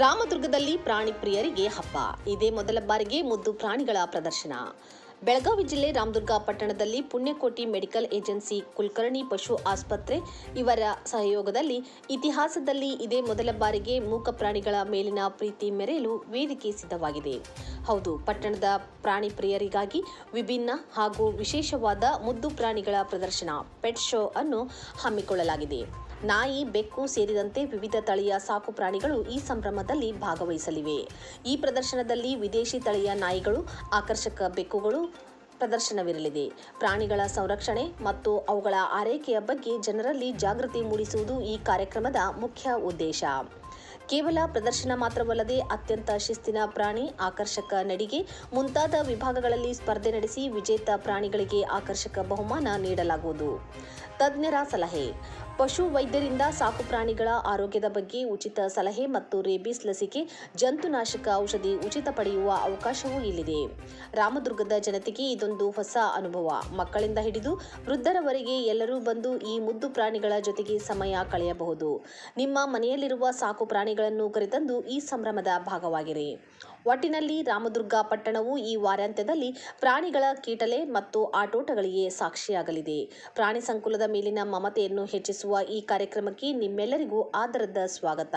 ರಾಮದುರ್ಗದಲ್ಲಿ ಪ್ರಾಣಿ ಪ್ರಿಯರಿಗೆ ಹಬ್ಬ. ಇದೇ ಮೊದಲ ಬಾರಿಗೆ ಮುದ್ದು ಪ್ರಾಣಿಗಳ ಪ್ರದರ್ಶನ. ಬೆಳಗಾವಿ ಜಿಲ್ಲೆ ರಾಮದುರ್ಗ ಪಟ್ಟಣದಲ್ಲಿ ಪುಣ್ಯಕೋಟಿ ಮೆಡಿಕಲ್ ಏಜೆನ್ಸಿ, ಕುಲಕರ್ಣಿ ಪಶು ಆಸ್ಪತ್ರೆ ಇವರ ಸಹಯೋಗದಲ್ಲಿ ಇತಿಹಾಸದಲ್ಲಿ ಇದೇ ಮೊದಲ ಬಾರಿಗೆ ಮೂಕ ಪ್ರಾಣಿಗಳ ಮೇಲಿನ ಪ್ರೀತಿ ಮೆರೆಯಲು ವೇದಿಕೆ ಸಿದ್ಧವಾಗಿದೆ. ಹೌದು, ಪಟ್ಟಣದ ಪ್ರಾಣಿ ಪ್ರಿಯರಿಗಾಗಿ ವಿಭಿನ್ನ ಹಾಗೂ ವಿಶೇಷವಾದ ಮುದ್ದು ಪ್ರಾಣಿಗಳ ಪ್ರದರ್ಶನ ಪೆಟ್ ಶೋ ಅನ್ನು ಹಮ್ಮಿಕೊಳ್ಳಲಾಗಿದೆ. ನಾಯಿ, ಬೆಕ್ಕು ಸೇರಿದಂತೆ ವಿವಿಧ ತಳಿಯ ಸಾಕು ಪ್ರಾಣಿಗಳು ಈ ಸಂಭ್ರಮದಲ್ಲಿ ಭಾಗವಹಿಸಲಿವೆ. ಈ ಪ್ರದರ್ಶನದಲ್ಲಿ ವಿದೇಶಿ ತಳಿಯ ನಾಯಿಗಳು, ಆಕರ್ಷಕ ಬೆಕ್ಕುಗಳು ಪ್ರದರ್ಶನವಿರಲಿದೆ. ಪ್ರಾಣಿಗಳ ಸಂರಕ್ಷಣೆ ಮತ್ತು ಅವುಗಳ ಆರೈಕೆಯ ಬಗ್ಗೆ ಜನರಲ್ಲಿ ಜಾಗೃತಿ ಮೂಡಿಸುವುದು ಈ ಕಾರ್ಯಕ್ರಮದ ಮುಖ್ಯ ಉದ್ದೇಶ. ಕೇವಲ ಪ್ರದರ್ಶನ ಮಾತ್ರವಲ್ಲದೆ ಅತ್ಯಂತ ಶಿಸ್ತಿನ ಪ್ರಾಣಿ, ಆಕರ್ಷಕ ನಡಿಗೆ ಮುಂತಾದ ವಿಭಾಗಗಳಲ್ಲಿ ಸ್ಪರ್ಧೆ ನಡೆಸಿ ವಿಜೇತ ಪ್ರಾಣಿಗಳಿಗೆ ಆಕರ್ಷಕ ಬಹುಮಾನ ನೀಡಲಾಗುವುದು. ತಜ್ಞರ ಸಲಹೆ. ಪಶು ವೈದ್ಯರಿಂದ ಸಾಕು ಪ್ರಾಣಿಗಳ ಆರೋಗ್ಯದ ಬಗ್ಗೆ ಉಚಿತ ಸಲಹೆ ಮತ್ತು ರೇಬಿಸ್ ಲಸಿಕೆ, ಜಂತುನಾಶಕ ಔಷಧಿ ಉಚಿತ ಪಡೆಯುವ ಅವಕಾಶವೂ ಇಲ್ಲಿದೆ. ರಾಮದುರ್ಗದ ಜನತೆಗೆ ಇದೊಂದು ಹೊಸ ಅನುಭವ. ಮಕ್ಕಳಿಂದ ಹಿಡಿದು ವೃದ್ಧರವರೆಗೆ ಎಲ್ಲರೂ ಬಂದು ಈ ಮುದ್ದು ಪ್ರಾಣಿಗಳ ಜೊತೆಗೆ ಸಮಯ ಕಳೆಯಬಹುದು. ನಿಮ್ಮ ಮನೆಯಲ್ಲಿರುವ ಸಾಕು ಪ್ರಾಣಿಗಳನ್ನು ಕರೆತಂದು ಈ ಸಂಭ್ರಮದ ಭಾಗವಾಗಿರಿ. ಒಟ್ಟಿನಲ್ಲಿ ರಾಮದುರ್ಗ ಪಟ್ಟಣವು ಈ ವಾರಾಂತ್ಯದಲ್ಲಿ ಪ್ರಾಣಿಗಳ ಕೀಟಲೆ ಮತ್ತು ಆಟೋಟಗಳಿಗೆ ಸಾಕ್ಷಿಯಾಗಲಿದೆ. ಪ್ರಾಣಿ ಸಂಕುಲದ ಮೇಲಿನ ಮಮತೆಯನ್ನು ಹೆಚ್ಚಿಸುವ ಈ ಕಾರ್ಯಕ್ರಮಕ್ಕೆ ನಿಮ್ಮೆಲ್ಲರಿಗೂ ಆದರದ ಸ್ವಾಗತ.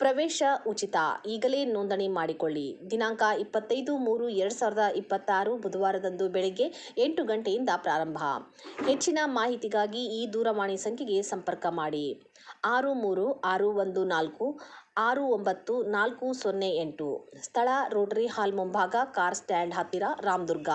ಪ್ರವೇಶ ಉಚಿತ. ಈಗಲೇ ನೋಂದಣಿ ಮಾಡಿಕೊಳ್ಳಿ. ದಿನಾಂಕ 25/3/2026 ಬುಧವಾರದಂದು ಬೆಳಗ್ಗೆ 8 ಗಂಟೆಯಿಂದ ಪ್ರಾರಂಭ. ಹೆಚ್ಚಿನ ಮಾಹಿತಿಗಾಗಿ ಈ ದೂರವಾಣಿ ಸಂಖ್ಯೆಗೆ ಸಂಪರ್ಕ ಮಾಡಿ. 6361469408. ಸ್ಥಳ ರೋಟರಿ ಹಾಲ್ ಮುಂಭಾಗ, ಕಾರ್ ಸ್ಟ್ಯಾಂಡ್ ಹತ್ತಿರ, ರಾಮದುರ್ಗ.